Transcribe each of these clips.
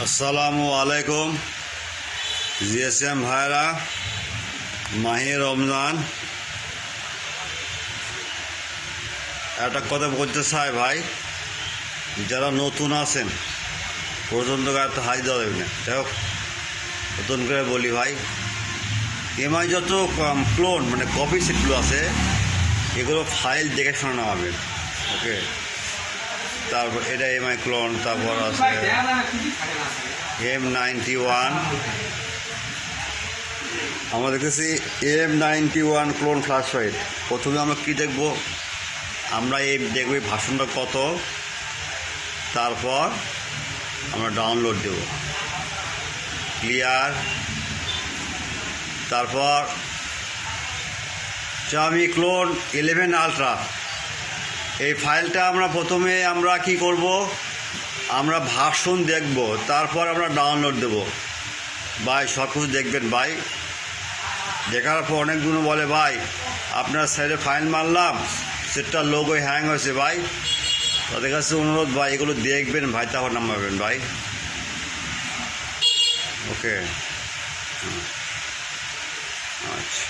আসসালামু আলাইকুম জিএসএম ভাইরা, মাহে রমজান। একটা কথা বলতে চাই ভাই, যারা নতুন আছেন পর্যন্ত গায়ে হাই দেওয়া দেবে না। যাই হোক, নতুন করে বলি ভাই, এমআই যত ক্লোন মানে কপি সেটগুলো আছে এগুলো ফাইল দেখে শোনা নামাবেন। ওকে, তারপর এটা এমআই ক্লোন, তারপর আছে M91, আমরা দেখতেছি M91 ক্লোন ফ্ল্যাশ লাইট। প্রথমে আমরা কী দেখব, আমরা এই দেখব ভাষণটা কত, তারপর আমরা ডাউনলোড দেব ক্লিয়ার। তারপর Xiaomi ক্লোন 11 আলট্রা, এই ফাইলটা প্রথমে আমরা কি করব, আমরা ভাষণ দেখব, তারপর আমরা ডাউনলোড দেব। ভাই সব কিছু দেখবেন ভাই, দেখার পর অনেকগুলো বলে ভাই আপনার সাইডে ফাইল মারলাম সেটটা লোগো হ্যাং হয়েছে। ভাই তাদের কাছে অনুরোধ ভাই, এগুলো দেখবেন ভাই, তারপর নামাবেন ভাই। ওকে, আচ্ছা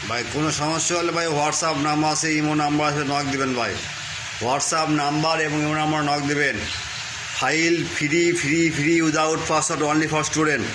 ভাই, কোনো সমস্যা হলে ভাই হোয়াটসঅ্যাপ নাম্বার আছে, ইমো নাম্বার আছে, নক দেবেন ভাই। হোয়াটসঅ্যাপ নাম্বার এবং ইমো নাম্বার নক দেবেন। File free free free without password, only for student.